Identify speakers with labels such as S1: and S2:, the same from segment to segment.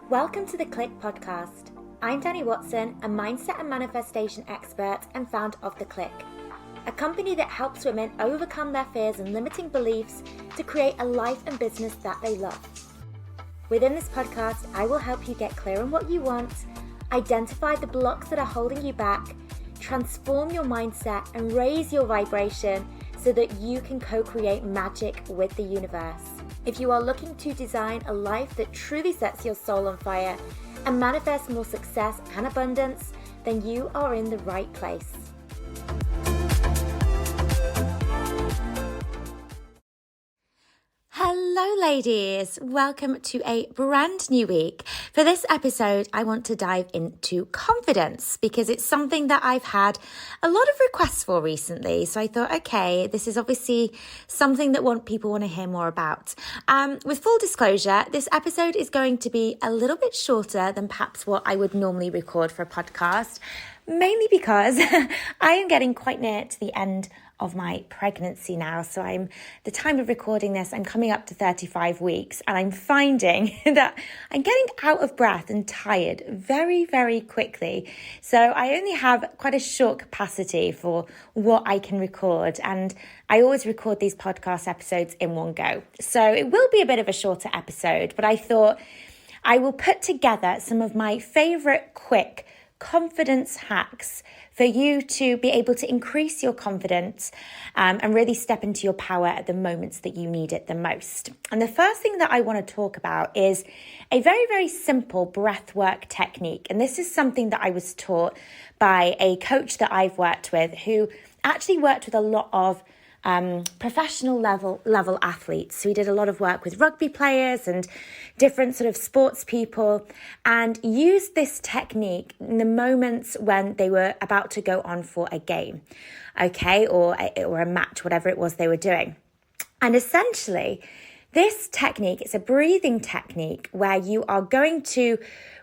S1: Welcome to the Clique podcast. I'm Dani Watson, a mindset and manifestation expert and founder of the Clique, a company that helps women overcome their fears and limiting beliefs to create a life and business that they love. Within this podcast, I will help you get clear on what you want, identify the blocks that are holding you back, transform your mindset and raise your vibration so that you can co-create magic with the universe. If you are looking to design a life that truly sets your soul on fire and manifest more success and abundance, then you are in the right place. Hello ladies, welcome to a brand new week. For this episode, I want to dive into confidence because it's something that I've had a lot of requests for recently. So I thought, okay, this is obviously something that people want to hear more about. With full disclosure, this episode is going to be a little bit shorter than perhaps what I would normally record for a podcast, mainly because I am getting quite near to the end of my pregnancy now. So the time of recording this, I'm coming up to 35 weeks and I'm finding that I'm getting out of breath and tired very, very quickly. So I only have quite a short capacity for what I can record. And I always record these podcast episodes in one go. So it will be a bit of a shorter episode, but I thought I will put together some of my favorite quick confidence hacks for you to be able to increase your confidence and really step into your power at the moments that you need it the most. And the first thing that I want to talk about is a very, very simple breath work technique. And this is something that I was taught by a coach that I've worked with who actually worked with a lot of professional level athletes. So he did a lot of work with rugby players and different sort of sports people and used this technique in the moments when they were about to go on for a game, okay, or a match, whatever it was they were doing. And essentially, this technique is a breathing technique where you are going to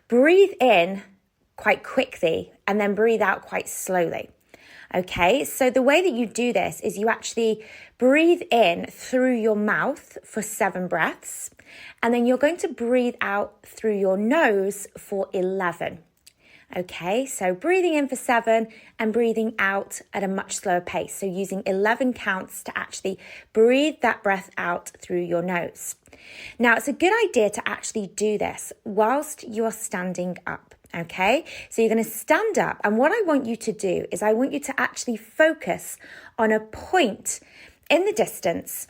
S1: breathe in quite quickly and then breathe out quite slowly. Okay, so the way that you do this is you actually breathe in through your mouth for 7 breaths, and then you're going to breathe out through your nose for 11. Okay, so breathing in for 7 and breathing out at a much slower pace. So using 11 counts to actually breathe that breath out through your nose. Now, it's a good idea to actually do this whilst you are standing up. Okay, so you're going to stand up, and what I want you to do is I want you to actually focus on a point in the distance,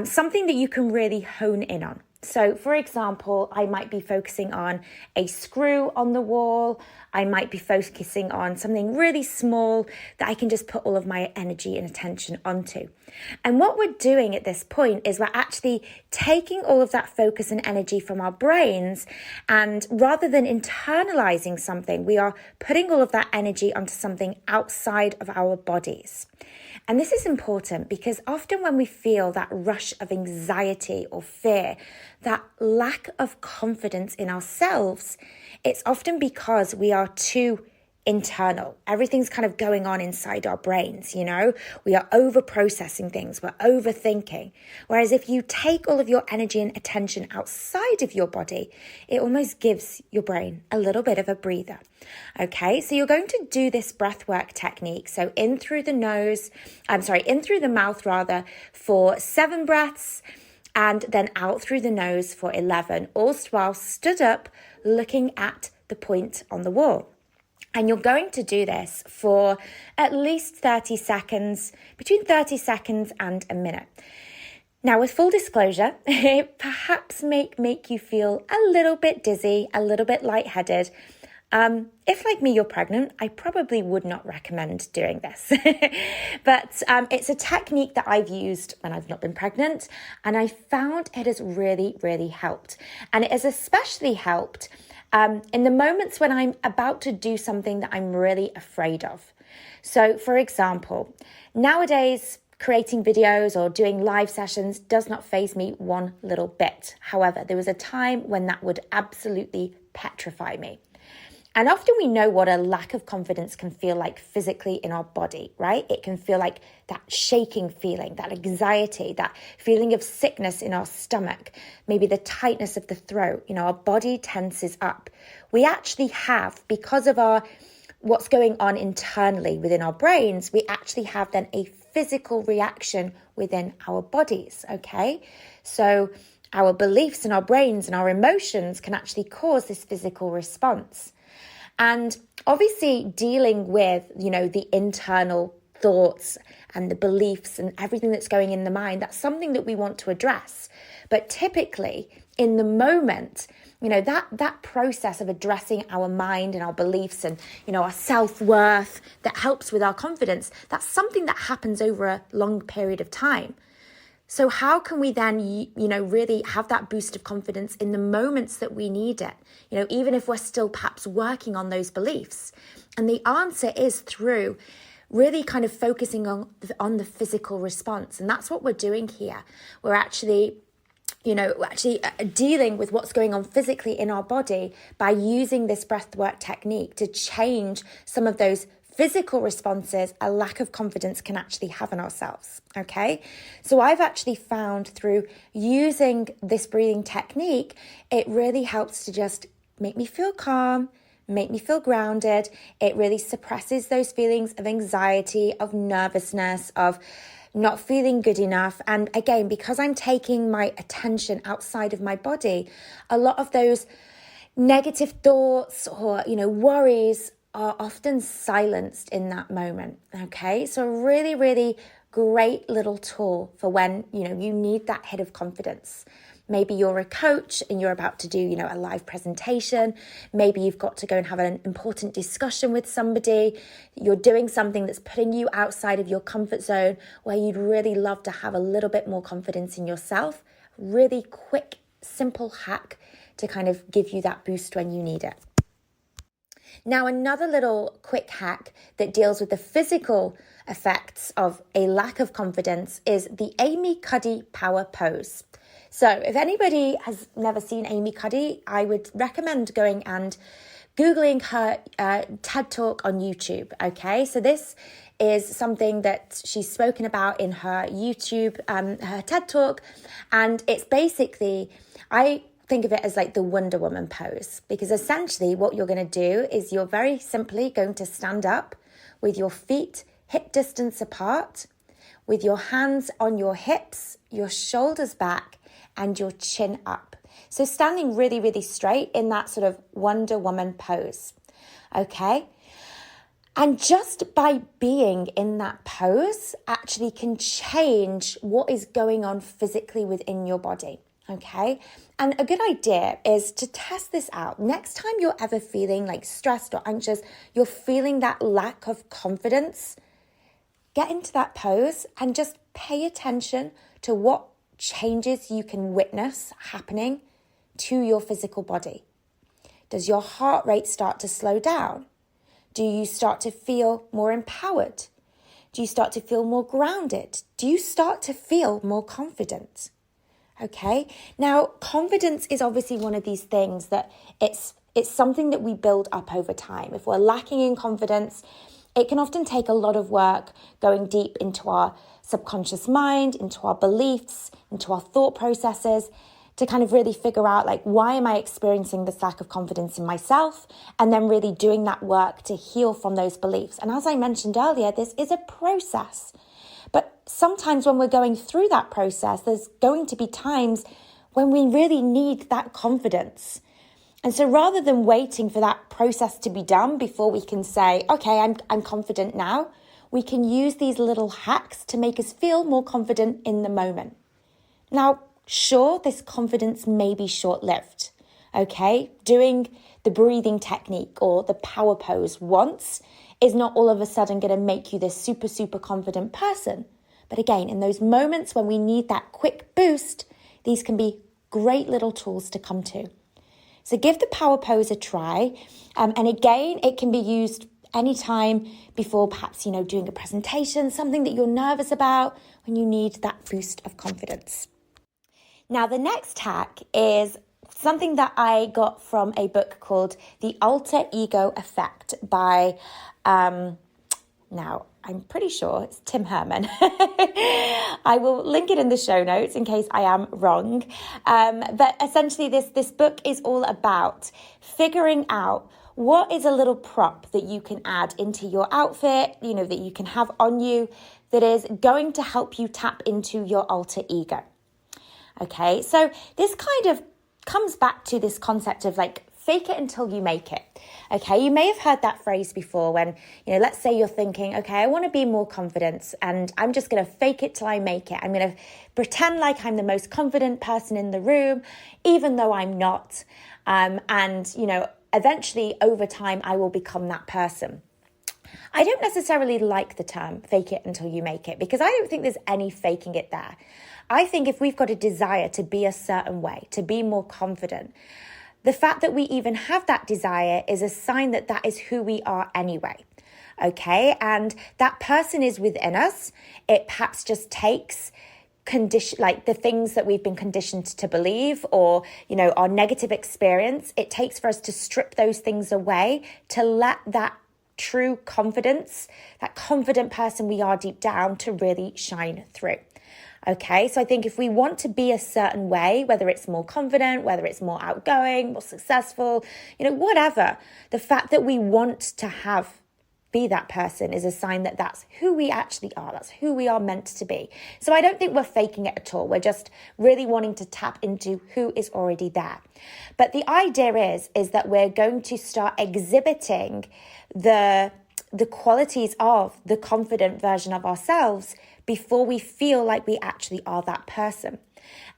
S1: something that you can really hone in on. So, for example, I might be focusing on a screw on the wall. I might be focusing on something really small that I can just put all of my energy and attention onto. And what we're doing at this point is we're actually taking all of that focus and energy from our brains, and rather than internalizing something, we are putting all of that energy onto something outside of our bodies. And this is important because often when we feel that rush of anxiety or fear, that lack of confidence in ourselves, it's often because we are too internal. Everything's kind of going on inside our brains, you know? We are over-processing things, we're overthinking. Whereas if you take all of your energy and attention outside of your body, it almost gives your brain a little bit of a breather. Okay, so you're going to do this breath work technique. So in through the mouth for 7 breaths, and then out through the nose for 11, all while stood up looking at the point on the wall. And you're going to do this for at least 30 seconds, between 30 seconds and a minute. Now, with full disclosure, it perhaps make you feel a little bit dizzy, a little bit lightheaded. If, like me, you're pregnant, I probably would not recommend doing this. But it's a technique that I've used when I've not been pregnant, and I found it has really, really helped. And it has especially helped in the moments when I'm about to do something that I'm really afraid of. So, for example, nowadays, creating videos or doing live sessions does not faze me one little bit. However, there was a time when that would absolutely petrify me. And often we know what a lack of confidence can feel like physically in our body, right? It can feel like that shaking feeling, that anxiety, that feeling of sickness in our stomach, maybe the tightness of the throat. Our body tenses up. We actually have, because of what's going on internally within our brains, we actually have then a physical reaction within our bodies, okay? So our beliefs and our brains and our emotions can actually cause this physical response. And obviously dealing with, the internal thoughts and the beliefs and everything that's going in the mind, that's something that we want to address. But typically in the moment, that process of addressing our mind and our beliefs and, our self-worth that helps with our confidence, that's something that happens over a long period of time. So how can we then, really have that boost of confidence in the moments that we need it, even if we're still perhaps working on those beliefs? And the answer is through really kind of focusing on the physical response. And that's what we're doing here. We're actually dealing with what's going on physically in our body by using this breathwork technique to change some of those physical responses a lack of confidence can actually have in ourselves, okay? So I've actually found through using this breathing technique, it really helps to just make me feel calm, make me feel grounded. It really suppresses those feelings of anxiety, of nervousness, of not feeling good enough. And again, because I'm taking my attention outside of my body, a lot of those negative thoughts or, worries are often silenced in that moment, okay? So a really, really great little tool for when, you need that hit of confidence. Maybe you're a coach and you're about to do, a live presentation. Maybe you've got to go and have an important discussion with somebody. You're doing something that's putting you outside of your comfort zone where you'd really love to have a little bit more confidence in yourself. Really quick, simple hack to kind of give you that boost when you need it. Now, another little quick hack that deals with the physical effects of a lack of confidence is the Amy Cuddy power pose. So if anybody has never seen Amy Cuddy, I would recommend going and Googling her TED Talk on YouTube, okay? So this is something that she's spoken about in her YouTube, her TED Talk, and it's basically, I think of it as like the Wonder Woman pose, because essentially what you're going to do is you're very simply going to stand up with your feet hip distance apart, with your hands on your hips, your shoulders back, and your chin up. So standing really, really straight in that sort of Wonder Woman pose, okay? And just by being in that pose actually can change what is going on physically within your body, okay? And a good idea is to test this out. Next time you're ever feeling like stressed or anxious, you're feeling that lack of confidence, get into that pose and just pay attention to what changes you can witness happening to your physical body. Does your heart rate start to slow down? Do you start to feel more empowered? Do you start to feel more grounded? Do you start to feel more confident? Okay. Now, confidence is obviously one of these things that it's something that we build up over time. If we're lacking in confidence, it can often take a lot of work going deep into our subconscious mind, into our beliefs, into our thought processes to kind of really figure out, like, why am I experiencing this lack of confidence in myself? And then really doing that work to heal from those beliefs. And as I mentioned earlier, this is a process. But sometimes when we're going through that process, there's going to be times when we really need that confidence. And so rather than waiting for that process to be done before we can say, okay, I'm confident now, we can use these little hacks to make us feel more confident in the moment. Now, sure, this confidence may be short-lived, okay? Doing the breathing technique or the power pose once is not all of a sudden going to make you this super, super confident person. But again, in those moments when we need that quick boost, these can be great little tools to come to. So give the power pose a try. And again, it can be used anytime before perhaps, doing a presentation, something that you're nervous about when you need that boost of confidence. Now, the next hack is something that I got from a book called The Alter Ego Effect by, now I'm pretty sure it's Tim Herman. I will link it in the show notes in case I am wrong. But essentially this book is all about figuring out what is a little prop that you can add into your outfit, that you can have on you that is going to help you tap into your alter ego. Okay, so this kind of comes back to this concept of like fake it until you make it. Okay, you may have heard that phrase before when, let's say you're thinking, okay, I want to be more confident and I'm just going to fake it till I make it. I'm going to pretend like I'm the most confident person in the room, even though I'm not. Eventually over time, I will become that person. I don't necessarily like the term fake it until you make it because I don't think there's any faking it there. I think if we've got a desire to be a certain way, to be more confident, the fact that we even have that desire is a sign that that is who we are anyway. Okay, and that person is within us. It perhaps just takes like the things that we've been conditioned to believe or, our negative experience. It takes for us to strip those things away to let that true confidence, that confident person we are deep down to really shine through. Okay, so I think if we want to be a certain way, whether it's more confident, whether it's more outgoing, more successful, whatever, the fact that we want to be that person is a sign that that's who we actually are. That's who we are meant to be. So I don't think we're faking it at all. We're just really wanting to tap into who is already there. But the idea is that we're going to start exhibiting the qualities of the confident version of ourselves before we feel like we actually are that person.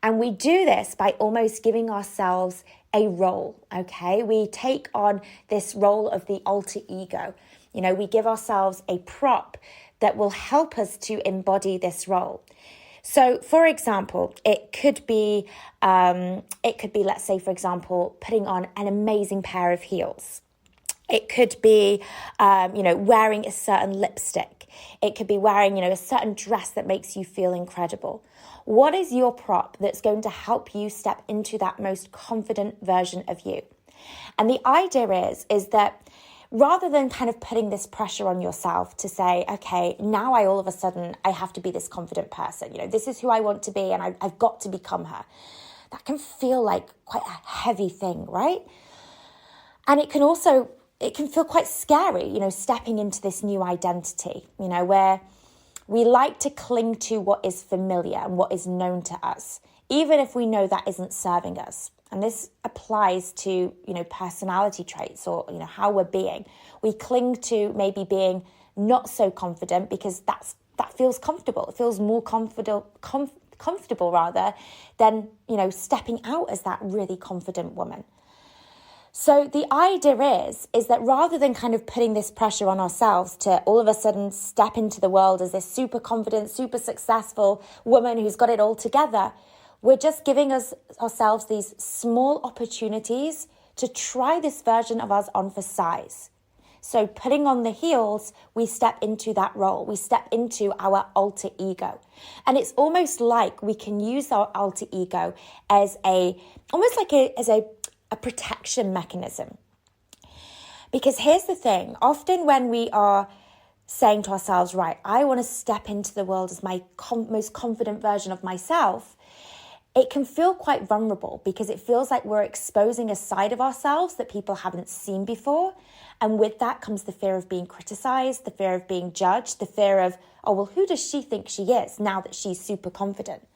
S1: And we do this by almost giving ourselves a role, okay? We take on this role of the alter ego. We give ourselves a prop that will help us to embody this role. So, for example, it could be, let's say, for example, putting on an amazing pair of heels. It could be, wearing a certain lipstick. It could be wearing, a certain dress that makes you feel incredible. What is your prop that's going to help you step into that most confident version of you? And the idea is that rather than kind of putting this pressure on yourself to say, okay, now all of a sudden I have to be this confident person. This is who I want to be and I've got to become her. That can feel like quite a heavy thing, right? And it can feel quite scary, stepping into this new identity, where we like to cling to what is familiar and what is known to us, even if we know that isn't serving us. And this applies to, personality traits or, how we're being. We cling to maybe being not so confident because that feels comfortable. It feels more comfortable than, stepping out as that really confident woman. So the idea is that rather than kind of putting this pressure on ourselves to all of a sudden step into the world as this super confident, super successful woman who's got it all together, we're just giving ourselves these small opportunities to try this version of us on for size. So putting on the heels, we step into that role. We step into our alter ego. And it's almost like we can use our alter ego as a protection mechanism. Because here's the thing, often when we are saying to ourselves, right, I want to step into the world as my most confident version of myself, it can feel quite vulnerable because it feels like we're exposing a side of ourselves that people haven't seen before. And with that comes the fear of being criticized, the fear of being judged, the fear of, oh, well, who does she think she is now that she's super confident?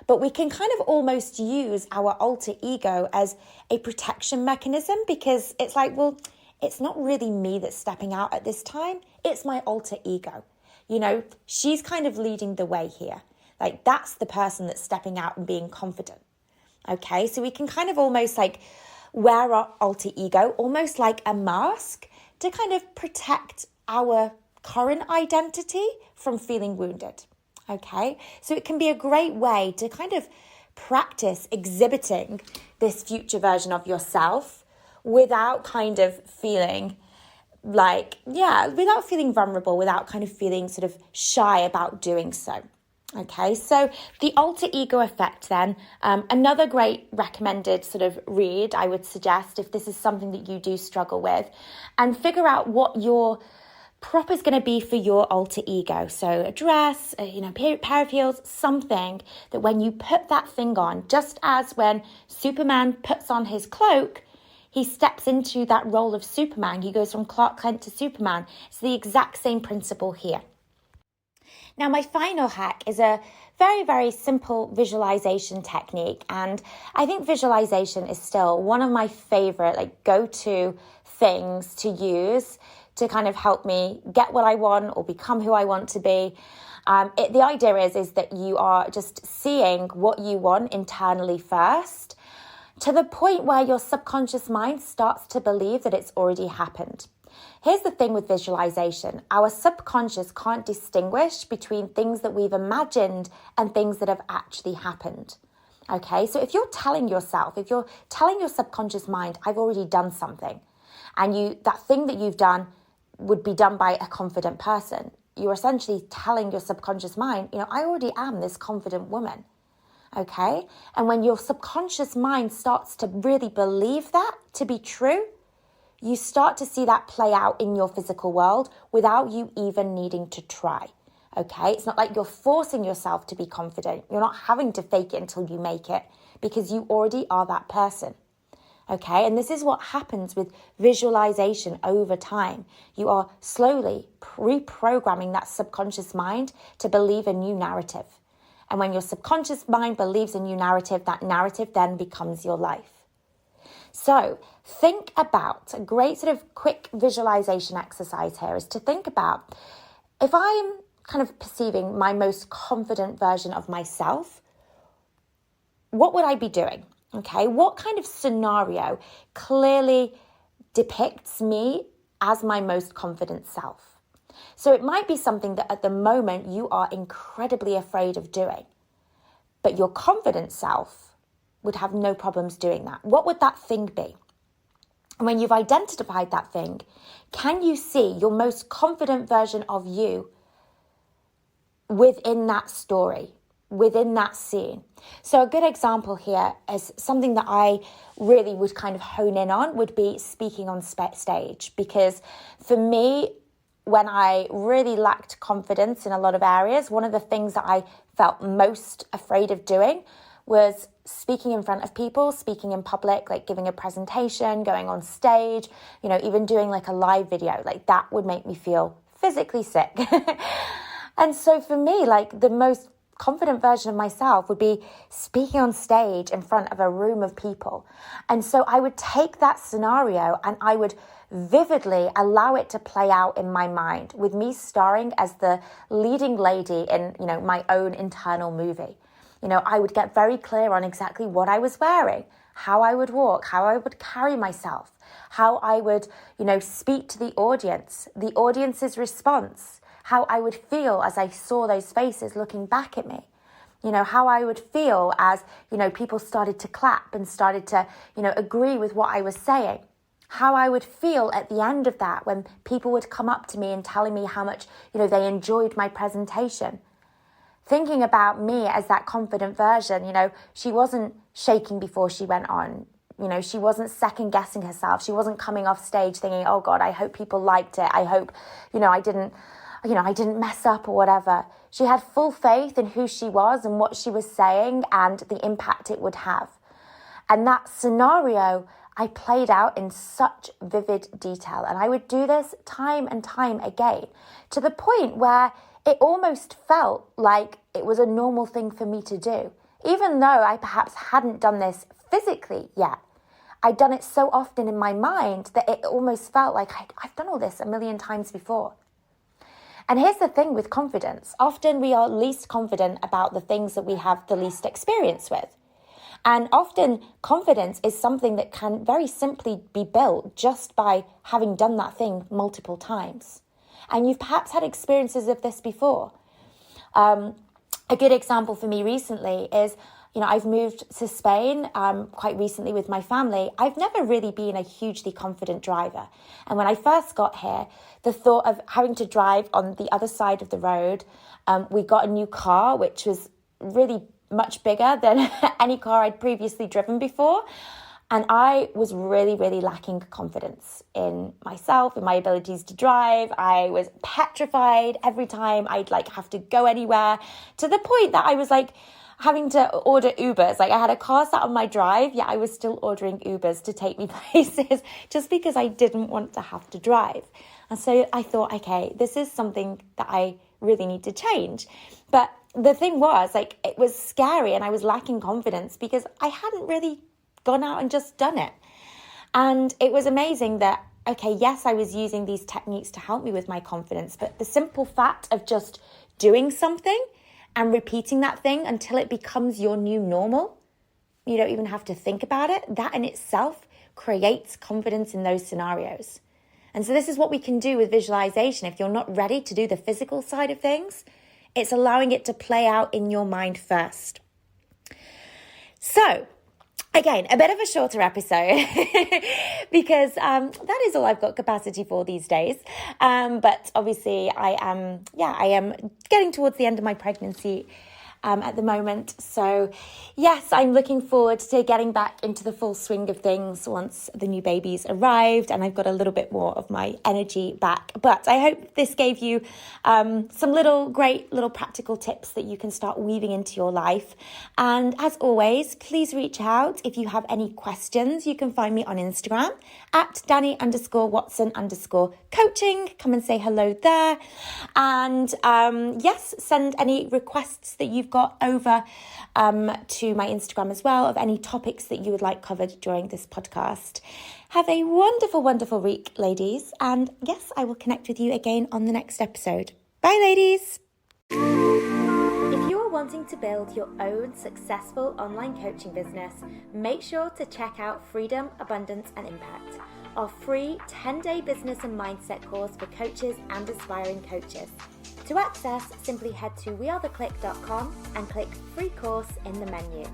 S1: But we can kind of almost use our alter ego as a protection mechanism because it's like, well, it's not really me that's stepping out at this time. It's my alter ego. She's kind of leading the way here. Like that's the person that's stepping out and being confident. Okay, so we can kind of almost like wear our alter ego, almost like a mask to kind of protect our current identity from feeling wounded. Okay, so it can be a great way to kind of practice exhibiting this future version of yourself without kind of feeling without feeling vulnerable, without kind of feeling sort of shy about doing so. Okay, so the alter ego effect then, another great recommended sort of read I would suggest if this is something that you do struggle with, and figure out what your prop is going to be for your alter ego. So a dress, pair of heels, something that when you put that thing on, just as when Superman puts on his cloak, he steps into that role of Superman. He goes from Clark Kent to Superman. It's the exact same principle here. Now, my final hack is a very, very simple visualization technique. And I think visualization is still one of my favorite, go-to things to use to kind of help me get what I want or become who I want to be. The idea is that you are just seeing what you want internally first, to the point where your subconscious mind starts to believe that it's already happened. Here's the thing with visualization. Our subconscious can't distinguish between things that we've imagined and things that have actually happened. Okay, so if you're telling your subconscious mind, I've already done something, and that thing that you've done would be done by a confident person, you're essentially telling your subconscious mind, I already am this confident woman. Okay, and when your subconscious mind starts to really believe that to be true, you start to see that play out in your physical world without you even needing to try, okay? It's not like you're forcing yourself to be confident. You're not having to fake it until you make it, because you already are that person, okay? And this is what happens with visualization over time. You are slowly reprogramming that subconscious mind to believe a new narrative. And when your subconscious mind believes a new narrative, that narrative then becomes your life. So think about a great sort of quick visualization exercise here is to think about, if I'm kind of perceiving my most confident version of myself, what would I be doing? Okay, what kind of scenario clearly depicts me as my most confident self? So it might be something that at the moment you are incredibly afraid of doing, but your confident self would have no problems doing that. What would that thing be? And when you've identified that thing, can you see your most confident version of you within that story, within that scene? So a good example here is something that I really would kind of hone in on would be speaking on stage. Because for me, when I really lacked confidence in a lot of areas, one of the things that I felt most afraid of doing was speaking in front of people, speaking in public, like giving a presentation, going on stage, even doing like a live video, like that would make me feel physically sick. And so for me, like the most confident version of myself would be speaking on stage in front of a room of people. And so I would take that scenario and I would vividly allow it to play out in my mind with me starring as the leading lady in, my own internal movie. I would get very clear on exactly what I was wearing, how I would walk, how I would carry myself, how I would, speak to the audience's response, how I would feel as I saw those faces looking back at me, how I would feel as, people started to clap and started to, agree with what I was saying, how I would feel at the end of that when people would come up to me and telling me how much, they enjoyed my presentation. Thinking about me as that confident version, she wasn't shaking before she went on. She wasn't second guessing herself. She wasn't coming off stage thinking, oh God, I hope people liked it. I hope, I didn't mess up or whatever. She had full faith in who she was and what she was saying and the impact it would have. And that scenario I played out in such vivid detail. And I would do this time and time again, to the point where it almost felt like it was a normal thing for me to do. Even though I perhaps hadn't done this physically yet, I'd done it so often in my mind that it almost felt like I've done all this a million times before. And here's the thing with confidence. Often we are least confident about the things that we have the least experience with. And often confidence is something that can very simply be built just by having done that thing multiple times. And you've perhaps had experiences of this before. A good example for me recently is I've moved to Spain quite recently with my family. I've never really been a hugely confident driver. And when I first got here, the thought of having to drive on the other side of the road, we got a new car, which was really much bigger than any car I'd previously driven before. And I was really, really lacking confidence in myself, in my abilities to drive. I was petrified every time I'd have to go anywhere, to the point that I was having to order Ubers. I had a car sat on my drive, yet I was still ordering Ubers to take me places just because I didn't want to have to drive. And so I thought, okay, this is something that I really need to change. But the thing was, it was scary and I was lacking confidence because I hadn't really gone out and just done it. And it was amazing that, okay, yes, I was using these techniques to help me with my confidence, but the simple fact of just doing something and repeating that thing until it becomes your new normal, you don't even have to think about it, that in itself creates confidence in those scenarios. And so this is what we can do with visualization. If you're not ready to do the physical side of things, it's allowing it to play out in your mind first. So, again, a bit of a shorter episode because that is all I've got capacity for these days. But obviously I am getting towards the end of my pregnancy at the moment. So yes, I'm looking forward to getting back into the full swing of things once the new baby's arrived and I've got a little bit more of my energy back. But I hope this gave you some great little practical tips that you can start weaving into your life. And as always, please reach out if you have any questions. You can find me on Instagram at Dani_Watson_coaching. Come and say hello there. And yes, send any requests that you've got over to my Instagram as well of any topics that you would like covered during this podcast. Have a wonderful, wonderful week, ladies. And yes, I will connect with you again on the next episode. Bye, ladies. If you're wanting to build your own successful online coaching business, make sure to check out Freedom, Abundance and Impact, our free 10-day business and mindset course for coaches and aspiring coaches. To access, simply head to wearetheclique.com and click free course in the menu.